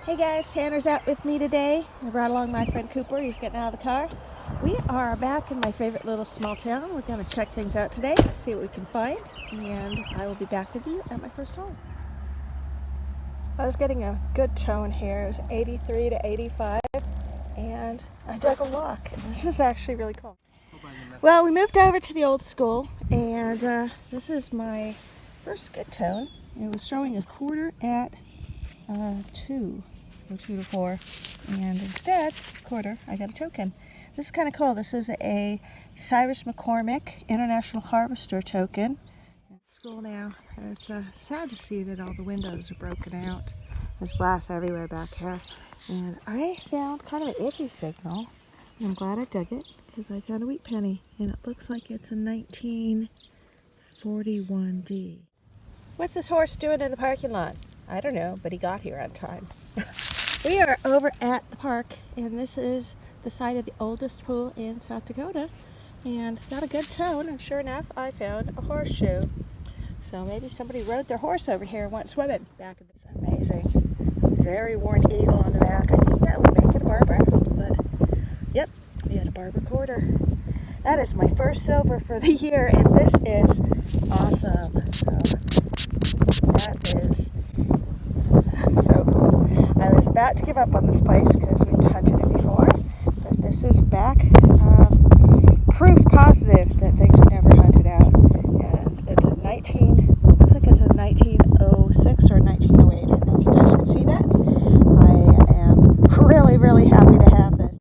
Hey guys, Tanner's out with me today. I brought along my friend Cooper. He's getting out of the car. We are back in my favorite little small town. We're going to check things out today, see what we can find, and I will be back with you at my first home. I was getting a good tone here. It was 83 to 85, and I dug a walk. This is actually really cool. Well, we moved over to the old school, and this is my first good tone. It was showing a quarter at 2 or 2 to 4, and instead, quarter, I got a token. This is kind of cool. This is a Cyrus McCormick International Harvester token. At school now, it's sad to see that all the windows are broken out. There's glass everywhere back here, and I found kind of an iffy signal. And I'm glad I dug it because I found a wheat penny, and it looks like it's a 1941D. What's this horse doing in the parking lot? I don't know, but he got here on time. We are over at the park, and this is the site of the oldest pool in South Dakota, and got a good tone, and sure enough, I found a horseshoe. So maybe somebody rode their horse over here and went swimming back in this. Amazing. Very worn eagle on the back. I think that would make it a Barber, but yep, we had a Barber quarter. That is my first silver for the year, and this is awesome. So that is so cool. I was about to give up on this place because we've hunted it before, but this is back proof positive that things are never hunted out. And it's a looks like it's a 1906 or 1908. I don't know if you guys can see that. I am really, really happy to have this.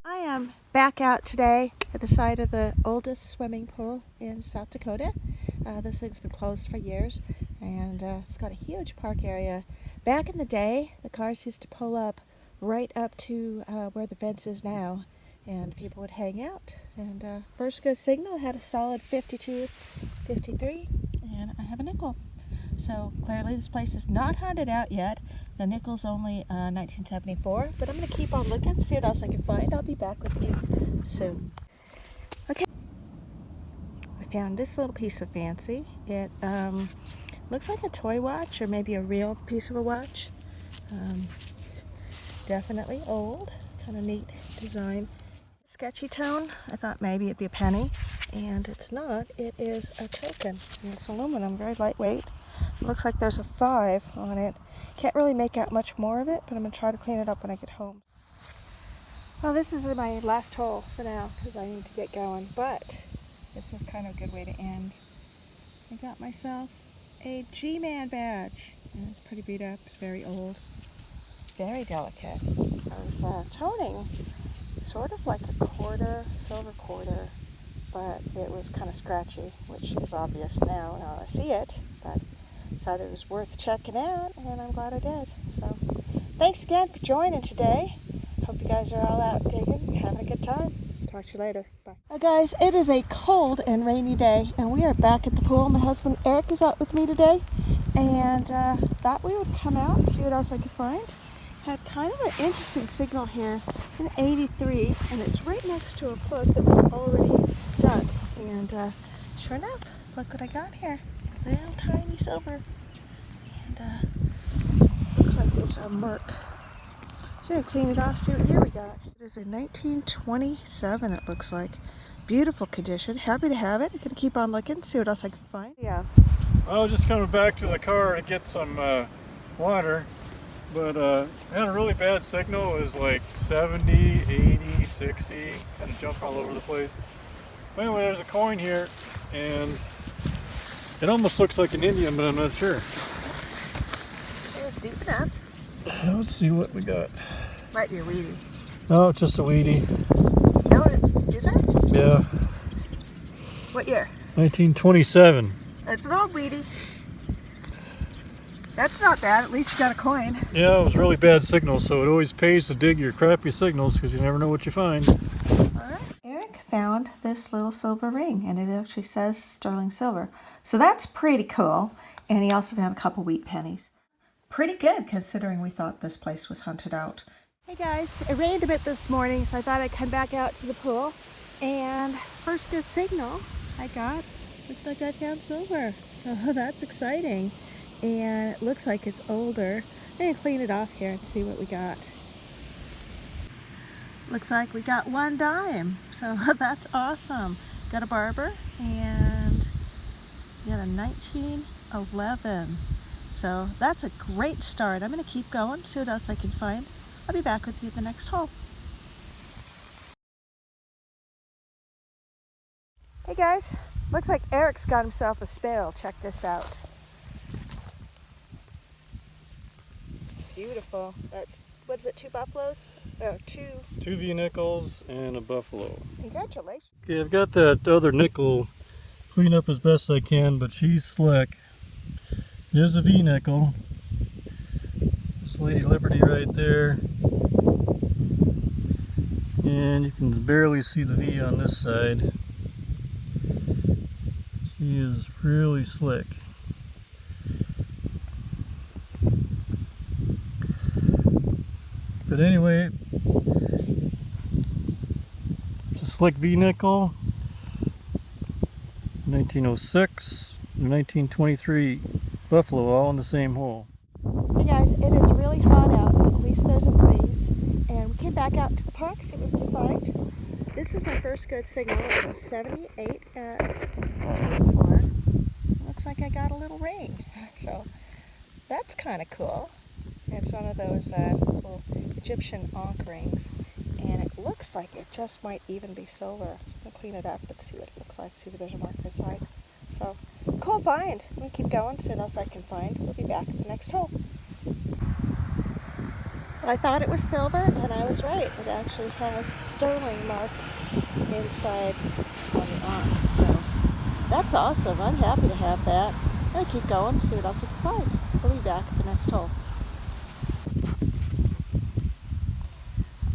I am back out today at the site of the oldest swimming pool in South Dakota. This thing's been closed for years, and it's got a huge park area. Back in the day, the cars used to pull up right up to where the fence is now, and people would hang out. And first good signal had a solid 52, 53, and I have a nickel. So clearly this place is not hunted out yet. The nickel's only 1974, but I'm going to keep on looking, see what else I can find. I'll be back with you soon. Okay. I found this little piece of fancy. It looks like a toy watch, or maybe a real piece of a watch. Definitely old, kind of neat design. Sketchy tone. I thought maybe it'd be a penny, and it's not. It is a token, and it's aluminum, very lightweight. Looks like there's a 5 on it. Can't really make out much more of it, but I'm going to try to clean it up when I get home. Well, this is my last hole for now because I need to get going, but this was kind of a good way to end. I got myself a G-Man badge, and it's pretty beat up. It's very old, very delicate. I was toning sort of like a silver quarter, but it was kind of scratchy, which is obvious now I see it, but I thought it was worth checking out, and I'm glad I did. So thanks again for joining today. Hope you guys are all out digging, having a good time. Talk to you later. Bye. Hi guys, it is a cold and rainy day, and we are back at the pool. My husband Eric is out with me today, and thought we would come out and see what else I could find. Had kind of an interesting signal here, an 83, and it's right next to a plug that was already dug. And sure enough, look what I got here. Little tiny silver. And looks like it's a Merc. So clean it off, see what year we got. It is a 1927, it looks like. Beautiful condition. Happy to have it. I'm gonna keep on looking, see what else I can find. Yeah. I was just coming back to the car to get some water, but had a really bad signal. It was like 70, 80, 60, kind of jump all over the place. But anyway, there's a coin here, and it almost looks like an Indian, but I'm not sure. It was deep enough. Let's see what we got. Might be a weedy. Oh, it's just a weedy. No, is it? Yeah. What year? 1927. It's an old weedy. That's not bad. At least you got a coin. Yeah, it was really bad signal, so it always pays to dig your crappy signals because you never know what you find. All right. Eric found this little silver ring, and it actually says sterling silver. So that's pretty cool. And he also found a couple wheat pennies. Pretty good considering we thought this place was hunted out. Hey guys, it rained a bit this morning, so I thought I'd come back out to the pool. And first good signal I got, looks like I found silver. So that's exciting. and it looks like it's older. I'm going to clean it off here and see what we got. Looks like we got 1 dime, so that's awesome. Got a Barber and got a 1911. So that's a great start. I'm going to keep going, see what else I can find. I'll be back with you at the next hole. Hey guys, looks like Eric's got himself a spale. Check this out. Beautiful. That's, what is it, 2 buffaloes? Oh, 2 V-nickels and a buffalo. Congratulations. Okay, I've got that other nickel cleaned up as best I can, but she's slick. Here's a V-nickel. This Lady Liberty right there. And you can barely see the V on this side. She is really slick. But anyway, it's a slick V-nickel, 1906 and 1923 buffalo, all in the same hole. Hey guys, it is really hot out, but at least there's a breeze. And we came back out to the park, see what we can find. This is my first good signal. It was a 78 at 24. Looks like I got a little ring, so that's kind of cool. It's one of those little Egyptian ankh rings, and it looks like it just might even be silver. I'm going to clean it up and see what it looks like, see if there's a marker inside. So, cool find. I'm going to keep going, see what else I can find. We'll be back at the next hole. I thought it was silver, and I was right. It actually has sterling marked inside on the ankh, so that's awesome. I'm happy to have that. I'm going to keep going, see what else I can find. We'll be back at the next hole.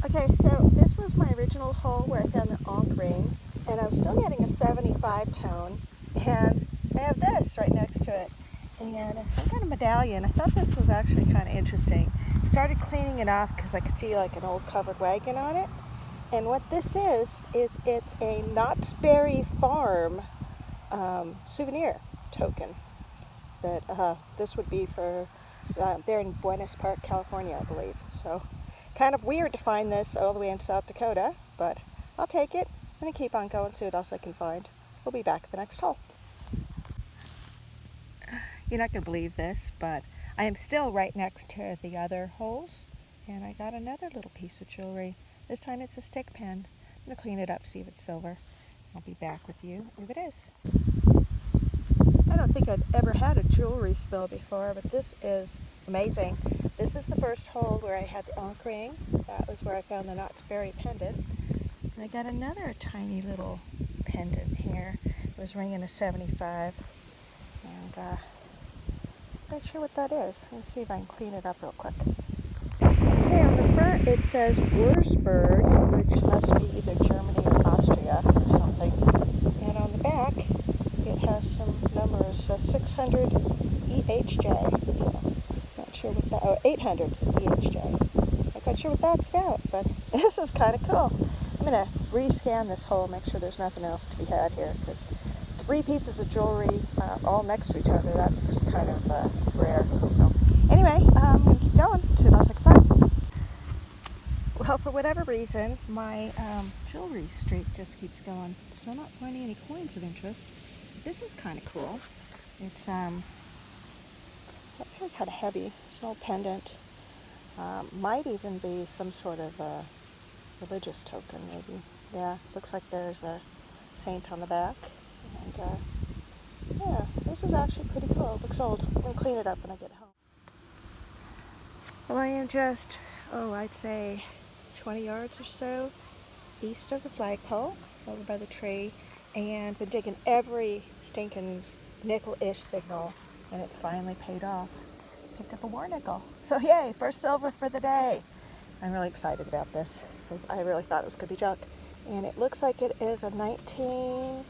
Okay, so this was my original hole where I found the ankh ring, and I'm still getting a 75 tone, and I have this right next to it, and it's some kind of medallion. I thought this was actually kind of interesting. Started cleaning it off because I could see like an old covered wagon on it, and what this is it's a Knott's Berry Farm souvenir token that this would be for, they're in Buenos Park, California, I believe. So kind of weird to find this all the way in South Dakota, but I'll take it. I'm going to keep on going, see what else I can find. We'll be back at the next hole. You're not going to believe this, but I am still right next to the other holes, and I got another little piece of jewelry. This time it's a stick pin. I'm going to clean it up, see if it's silver. I'll be back with you if it is. I don't think I've ever had a jewelry spill before, but this is amazing. This is the first hole where I had the ankh ring. That was where I found the Knott's Berry pendant. And I got another tiny little pendant here. It was ringing a 75. And I'm not sure what that is. Let's see if I can clean it up real quick. Okay, on the front it says Würzburg, which must be either Germany or Austria or something. And on the back it has some numbers, 600 EHJ. So, not sure what that, 800 EHJ. Not quite sure what that's about, but this is kind of cool. I'm going to rescan this hole, make sure there's nothing else to be had here, because 3 pieces of jewelry all next to each other, that's kind of rare. So anyway, I'm going to keep going, see what else I can find. Well, for whatever reason, my jewelry streak just keeps going. Still not finding any coins of interest. This is kind of cool. It's actually kind of heavy. It's an old pendant. Might even be some sort of religious token, maybe. Yeah, looks like there's a saint on the back. And yeah, this is actually pretty cool. It looks old. I'm going to clean it up when I get home. Well, I am just, I'd say 20 yards or so east of the flagpole, over by the tree, and been digging every stinking nickel-ish signal, and it finally paid off. Picked up a war nickel. So yay, first silver for the day. I'm really excited about this because I really thought it was going to be junk. And it looks like it is a 19...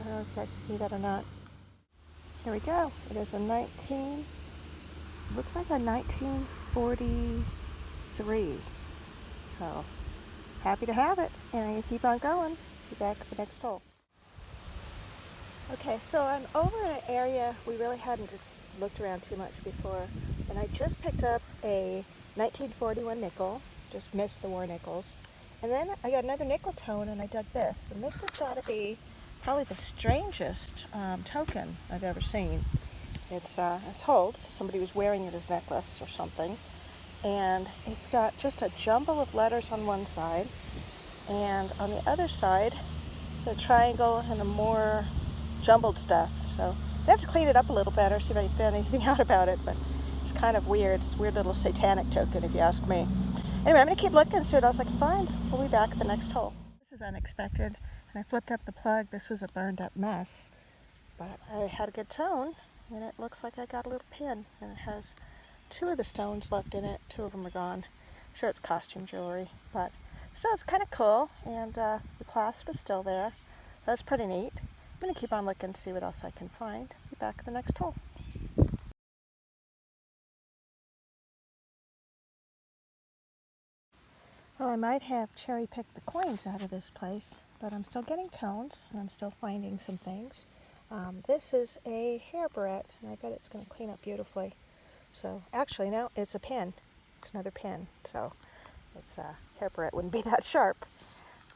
I don't know if you guys see that or not. Here we go. It is a 19... Looks like a 1943. So, happy to have it. And I keep on going. Be back at the next hole. Okay, so I'm over in an area we really hadn't looked around too much before, and I just picked up a 1941 nickel, just missed the war nickels, and then I got another nickel tone and I dug this, and this has got to be probably the strangest token I've ever seen. It's old, so somebody was wearing it as a necklace or something, and it's got just a jumble of letters on one side, and on the other side, the triangle and a more jumbled stuff. So I have to clean it up a little better, see if I can find anything out about it, but it's kind of weird. It's a weird little satanic token, if you ask me. Anyway, I'm going to keep looking and see what else I can find. We'll be back at the next hole. This is unexpected, and I flipped up the plug. This was a burned up mess, but I had a good tone, and it looks like I got a little pin, and it has 2 of the stones left in it. 2 of them are gone. I'm sure it's costume jewelry, but still it's kind of cool, and the clasp is still there. That's pretty neat. I'm going to keep on looking and see what else I can find. Be back at the next hole. Well, I might have cherry-picked the coins out of this place, but I'm still getting tones, and I'm still finding some things. This is a hair barrette, and I bet it's going to clean up beautifully. So, actually, no, it's a pin. It's another pin, so it's a hair barrette wouldn't be that sharp.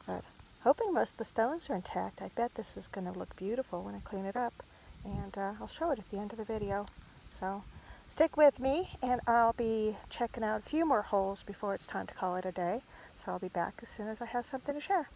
But hoping most of the stones are intact. I bet this is going to look beautiful when I clean it up, and I'll show it at the end of the video. So stick with me, and I'll be checking out a few more holes before it's time to call it a day. So I'll be back as soon as I have something to share.